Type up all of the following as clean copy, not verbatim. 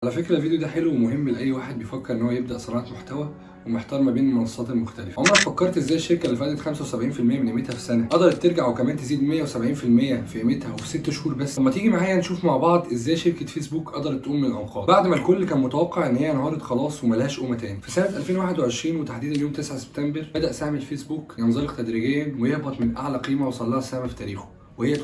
على فكرة الفيديو ده حلو ومهم لأي واحد بيفكر إن هو يبدأ صناعة محتوى ومحتار ما بين المنصات المختلفة. عمرك فكرت إزاي الشركة اللي فقدت 75% من قيمتها في سنة قدرت ترجع وكمان تزيد 170% في قيمتها وفي 6 شهور بس؟ لما تيجي معايا نشوف مع بعض إزاي شركة فيسبوك قدرت تقوم من الأنقاض بعد ما الكل كان متوقع إن هي انهارت خلاص وملهاش قومة تاني. في سنة 2021 وتحديدا يوم 9 سبتمبر بدأ سهم الفيسبوك ينزلق تدريجيا ويهبط من أعلى قيمة وصل لها السهم في تاريخه وهي $381،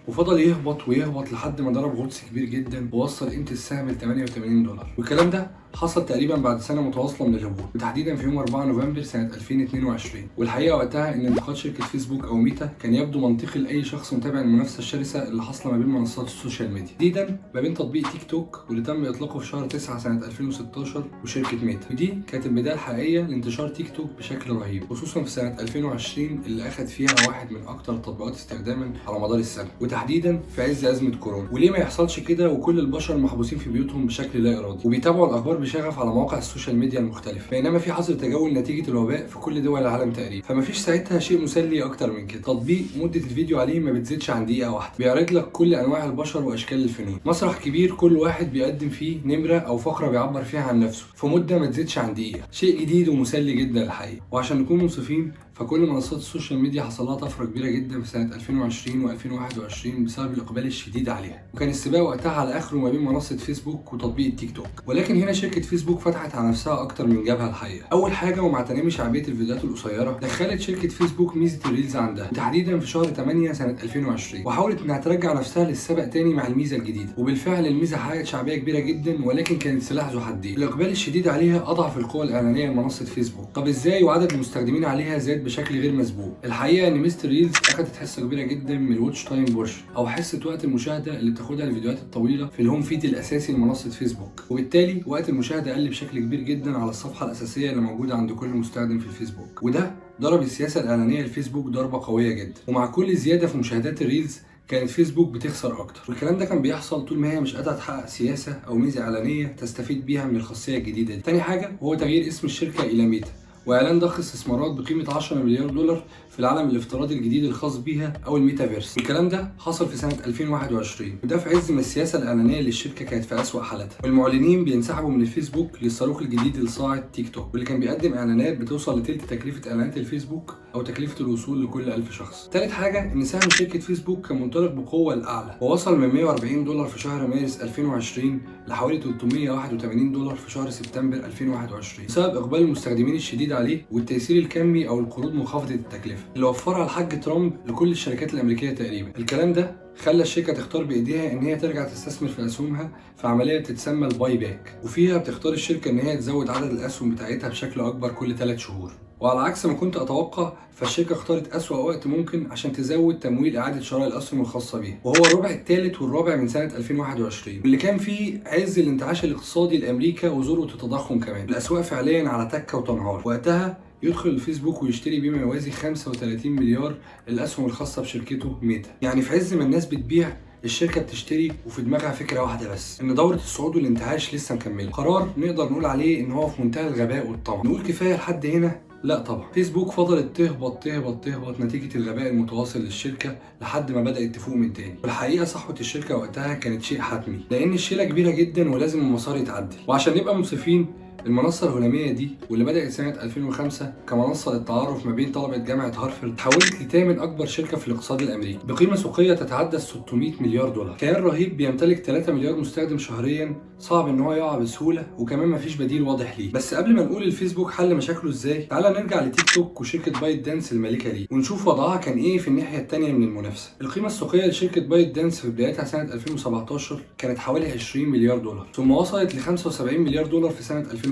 وفضل يهبط ويهبط لحد ما ضرب غطس كبير جدا ووصل قيمة السهم ل $88. والكلام ده حصل تقريبا بعد سنة متواصلة من الهبوط، وتحديدا في يوم 4 نوفمبر سنة 2022. والحقيقة وقتها إن انتقاد شركة فيسبوك أو ميتا كان يبدو منطقي لأي شخص متابع المنافسة الشرسة اللي حاصلة ما بين منصات السوشيال ميديا، تحديدا ما بين تطبيق تيك توك واللي تم إطلاقه في شهر 9 سنة 2016 وشركة ميتا، ودي كانت البداية الحقيقية لانتشار تيك توك بشكل رهيب، خصوصا في سنة 2020 اللي أخذ فيها واحد من أكثر التطبيقات استخداما على مدار السنة، وتحديدا في عز أزمة كورونا. وليه ما يحصلش كده وكل البشر محبوسين في بيوتهم بشكل لا إرادي وبيتابعوا الأخبار بشغف على مواقع السوشيال ميديا المختلفة، بينما في حظر تجول نتيجة الوباء في كل دول العالم تقريبا؟ فمفيش ساعتها شيء مسلي أكتر من كده. تطبيق مدة الفيديو عليه ما بتزيدش عن دقيقة واحدة، بيعرض لك كل أنواع البشر وأشكال الفنون، مسرح كبير كل واحد بيقدم فيه نمرة أو فقرة بيعبر فيها عن نفسه في مدة ما تزيدش عن دقيقة. شيء جديد ومسلي جدا الحقيقة. وعشان نكون منصفين فكل منصات السوشيال ميديا حصل لها طفره كبيره جدا في سنه 2020 و2021 بسبب الاقبال الشديد عليها، وكان السباق وقتها على اخره ما بين منصه فيسبوك وتطبيق التيك توك. ولكن هنا شركه فيسبوك فتحت على نفسها اكتر من جبهه الحقيقه. اول حاجه ومع تنامي شعبيه الفيديوهات القصيره دخلت شركه فيسبوك ميزه الريلز عندها، وتحديدا في شهر 8 سنه 2020، وحاولت انها ترجع نفسها للسبق تاني مع الميزه الجديده. وبالفعل الميزه حققت شعبيه كبيره جدا، ولكن كانت سلاح ذو حدين. الاقبال الشديد عليها اضعف القوى الاعلانيه لمنصه فيسبوك. طب ازاي وعدد المستخدمين عليها زاد بشكل غير مسبوق؟ الحقيقه ان مستر ريلز اخذت حصه كبيره جدا من الواتش تايم بورشن او حصه وقت المشاهده اللي بتاخدها الفيديوهات الطويله في الهوم فيد الاساسي لمنصه فيسبوك، وبالتالي وقت المشاهده قل بشكل كبير جدا على الصفحه الاساسيه اللي موجوده عند كل مستخدم في الفيسبوك. وده ضرب السياسه الاعلانيه لفيسبوك ضربه قويه جدا، ومع كل زياده في مشاهدات الريلز كانت فيسبوك بتخسر اكتر. والكلام ده كان بيحصل طول ما هي مش قادره تحقق سياسه او ميزه اعلانيه تستفيد بيها من الخاصيه الجديده دي. تاني حاجه وهو تغيير اسم الشركه الى ميتا، واعلان ضخ استثمارات بقيمه 10 مليار دولار في العالم الافتراضي الجديد الخاص بيها او الميتافيرس. الكلام ده حصل في سنه 2021، وده في عز ما السياسه الاعلانيه للشركه كانت في اسوأ حالتها، والمعلنين بينسحبوا من الفيسبوك للصاروخ الجديد لصاعد تيك توك، واللي كان بيقدم اعلانات بتوصل لتلت تكلفه اعلانات الفيسبوك او تكلفه الوصول لكل 1000 شخص. ثالث حاجه ان سهم شركه فيسبوك كان منطلق بقوه الاعلى، ووصل من $140 في شهر مارس 2020 لحوالي $381 في شهر سبتمبر 2021 بسبب اقبال المستخدمين الشديد عليه والتيسير الكمي او القروض منخفضه التكلفه اللي وفرها الحاج ترامب لكل الشركات الامريكيه تقريبا. الكلام ده خلى الشركه تختار بايديها ان هي ترجع تستثمر في اسهمها في عمليه بتتسمى الباي باك، وفيها بتختار الشركه ان هي تزود عدد الاسهم بتاعتها بشكل اكبر كل 3 شهور. وعلى عكس ما كنت اتوقع فالشركه اختارت اسوأ وقت ممكن عشان تزود تمويل اعاده شراء الاسهم الخاصه بيها، وهو الربع الثالث والرابع من سنه 2021 اللي كان فيه عز الانتعاش الاقتصادي لامريكا وذروه التضخم كمان. الاسواق فعليا على تكه وتنهار. وقتها يدخل الفيسبوك ويشتري بما يوازي 35 مليار الاسهم الخاصه بشركته ميتا. يعني في عز ما الناس بتبيع الشركه بتشتري، وفي دماغها فكره واحده بس، ان دوره الصعود والانتعاش لسه مكمله. قرار نقدر نقول عليه ان هو في منتهى الغباء والطمع. نقول كفايه لحد هنا؟ لا طبعا. فيسبوك فضلت تهبط تهبط تهبط نتيجه الغباء المتواصل للشركه لحد ما بدات تفوق من تاني. والحقيقه صحوه الشركه وقتها كانت شيء حتمي، لان الشيله كبيره جدا ولازم المسار يتعدل. وعشان نبقى منصفين المنصة الهلامية دي واللي بدأت سنة 2005 كمنصة للتعارف ما بين طلبة جامعة هارفارد تحولت لثامن أكبر شركة في الاقتصاد الأمريكي بقيمة سوقية تتعدى 600 مليار دولار. كيان رهيب بيمتلك 3 مليار مستخدم شهريا، صعب إن هو يقع بسهولة وكمان مفيش بديل واضح ليه. بس قبل ما نقول الفيسبوك حل مشاكله إزاي، تعالى نرجع لتيك توك وشركة بايت دانس المالكة ليه ونشوف وضعها كان إيه في الناحية التانية من المنافسة. القيمة السوقية لشركة بايت دانس في بدايتها سنة 2017 كانت حوالي 20 مليار دولار، ثم وصلت ل 75 مليار دولار في سنة 2018،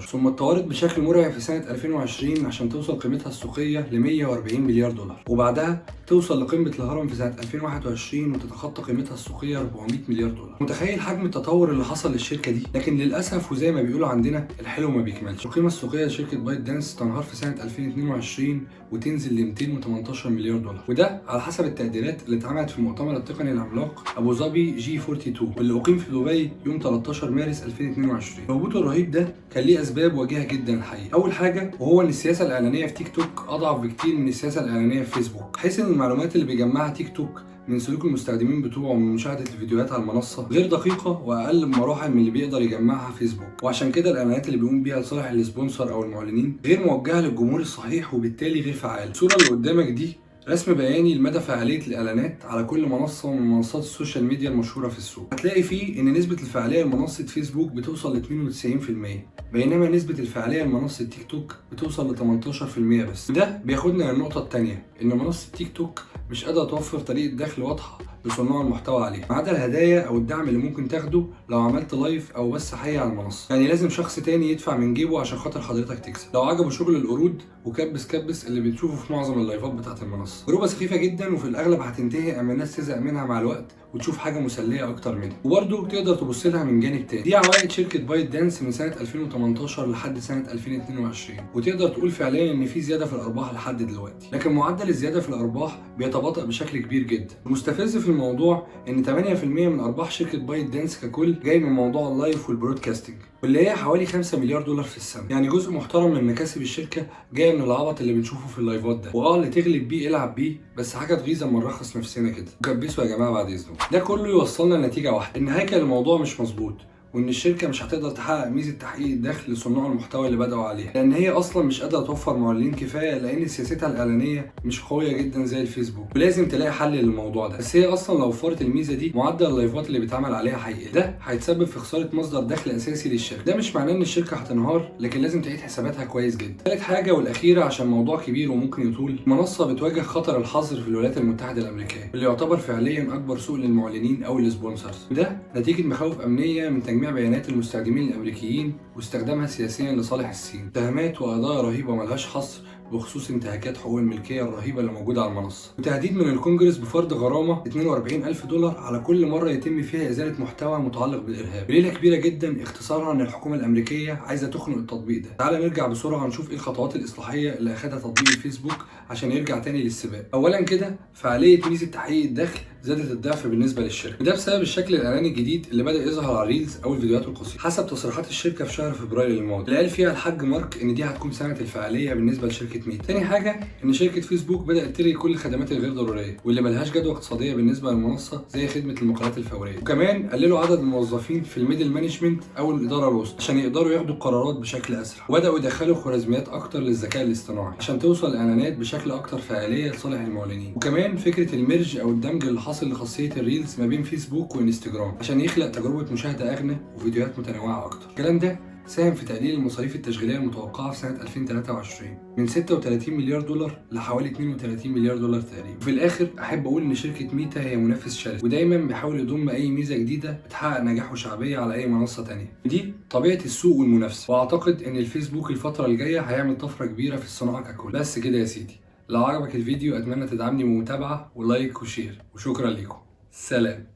ثم اتطورت بشكل مرعب في سنة 2020 عشان توصل قيمتها السوقية ل 140 مليار دولار، وبعدها توصل لقمة الهرم في سنة 2021 وتتخطى قيمتها السوقية 400 مليار دولار. متخيل حجم التطور اللي حصل للشركة دي؟ لكن للأسف وزي ما بيقولوا عندنا الحلو ما بيكملش. القيمة السوقية لشركة بايت دانس تنهار في سنة 2022 وتنزل ل 218 مليار دولار، وده على حسب التقديرات اللي اتعملت في المؤتمر التقني العملاق أبو ظبي G42 واللي أقيم في دبي يوم 13 مارس 2022. الهبوط الرهيب ده كان ليه أسباب واجهة جدا الحقيقة. أول حاجة وهو إن السياسة الإعلانية في تيك توك أضعف بكتير من السياسة الإعلانية في فيسبوك، حيث إن المعلومات اللي بيجمعها تيك توك من سلوك المستخدمين بتوعه من مشاهده الفيديوهات على المنصه غير دقيقه واقل بمراحل من اللي بيقدر يجمعها فيسبوك، وعشان كده الاعلانات اللي بيقوم بيها لصالح السبونسر او المعلنين غير موجهه للجمهور الصحيح وبالتالي غير فعال. الصوره اللي قدامك دي رسم بياني لمدى فعالية الإعلانات على كل منصة من منصات السوشيال ميديا المشهورة في السوق. هتلاقي فيه إن نسبة الفعالية لمنصة فيسبوك بتوصل ل 92%، بينما نسبة الفعالية لمنصة تيك توك بتوصل ل 18% بس. وده بياخدنا للنقطة التانية، إن منصة تيك توك مش قادرة توفر طريقة دخل واضحة لصناع المحتوى عليه، ما عدا الهدايا او الدعم اللي ممكن تاخده لو عملت لايف او بث حي على المنصه. يعني لازم شخص تاني يدفع من جيبه عشان خاطر حضرتك تكسب. لو عجبه شغل القرود وكبس اللي بتشوفه في معظم اللايفات بتاعت المنصه، تجربه سخيفه جدا وفي الاغلب هتنتهي اما الناس تزهق منها مع الوقت وتشوف حاجه مسليه اكتر منها. وبرده تقدر تبص لها من جانب تاني، دي عوائد شركه بايت دانس من سنه 2018 لحد سنه 2022، وتقدر تقول فعليا ان في زياده في الارباح لحد دلوقتي، لكن معدل الزياده في الارباح بيتباطأ بشكل كبير جدا. المستفز في الموضوع ان 8% من ارباح شركه بايت دانس ككل جاي من موضوع اللايف والبرودكاستنج، واللي هي حوالي 5 مليار دولار في السنه. يعني جزء محترم من مكاسب الشركه جاي من العبط اللي بنشوفه في اللايفات ده، اللي تغلب بيه العب بيه، بس حاجه تغيظ اما نرخص نفسنا كده. وكبسوا يا جماعه بعد اذنكم. ده كله يوصلنا لنتيجه واحده، ان هيكل الموضوع مش مظبوط، وان الشركه مش هتقدر تحقق ميزه تحقيق الدخل لصناع المحتوى اللي بدأوا عليها، لان هي اصلا مش قادره توفر معلنين كفايه، لان سياستها الاعلانيه مش قويه جدا زي الفيسبوك، ولازم تلاقي حل للموضوع ده. بس هي اصلا لو وفرت الميزه دي، معدل اللايفات اللي بيتعمل عليها هيقل، ده هيتسبب في خساره مصدر دخل اساسي للشركه. ده مش معناه ان الشركه هتنهار، لكن لازم تعيد حساباتها كويس جدا. ثالث حاجه والاخيره عشان موضوع كبير وممكن يطول، المنصه بتواجه خطر الحظر في الولايات المتحده الامريكيه، اللي يعتبر فعليا اكبر سوق للمعلنين او السبونسرز، وده نتيجه مخاوف امنيه من تجميع بيانات المستخدمين الامريكيين واستخدامها سياسيا لصالح الصين. اتهامات وقضايا رهيبه ملهاش حصر بخصوص انتهاكات حقوق الملكيه الرهيبه اللي موجوده على المنصه، وتهديد من الكونجرس بفرض غرامه 42,000 دولار على كل مره يتم فيها ازاله محتوى متعلق بالارهاب. ليله كبيره جدا اختصارها ان الحكومه الامريكيه عايزه تخنق التطبيق ده. تعال نرجع بسرعه نشوف ايه الخطوات الاصلاحيه اللي اخدها تطبيق الفيسبوك عشان يرجع تاني للسباق. اولا كده فعاليه ميزه تحقيق الدخل زادت الضعف بالنسبه للشركه، وده بسبب الشكل الاعلاني الجديد اللي بدا يظهر على الريلز او الفيديوهات القصيره. حسب تصريحات الشركه في شهر فبراير الماضي اللي قال فيها الحاج مارك ان دي هتكون سنه الفعاليه بالنسبه لشركه ميتا. تاني حاجه ان شركه فيسبوك بدات تلغي كل الخدمات الغير ضروريه واللي ملهاش جدوى اقتصاديه بالنسبه للمنصه، زي خدمه المقالات الفوريه. وكمان قللوا عدد الموظفين في الميدل مانجمنت او الاداره الوسطى عشان يقدروا ياخدوا القرارات بشكل اسرع، وبداوا يدخلوا خوارزميات اكتر للذكاء الاصطناعي عشان توصل الاعلانات بشكل اكتر فعاليه لصالح المعلنين. وكمان فكره الميرج او الدمج اللي حاصل لخاصيه الريلز ما بين فيسبوك وانستجرام عشان يخلق تجربه مشاهده اغنى وفيديوهات متنوعه اكتر. الكلام ده ساهم في تقليل المصاريف التشغيليه المتوقعه في سنه 2023 من 36 مليار دولار لحوالي 32 مليار دولار تقريبا. وفي الاخر احب اقول ان شركه ميتا هي منافس شرس، ودايما بيحاول يضم اي ميزه جديده بتحقق نجاح وشعبيه على اي منصه تانية. ودي طبيعه السوق والمنافسه، واعتقد ان الفيسبوك الفتره الجايه هيعمل طفره كبيره في الصناعه ككل. بس كده يا سيدي، لو عجبك الفيديو اتمنى تدعمني بمتابعه ولايك وشير، وشكرا لكم. سلام.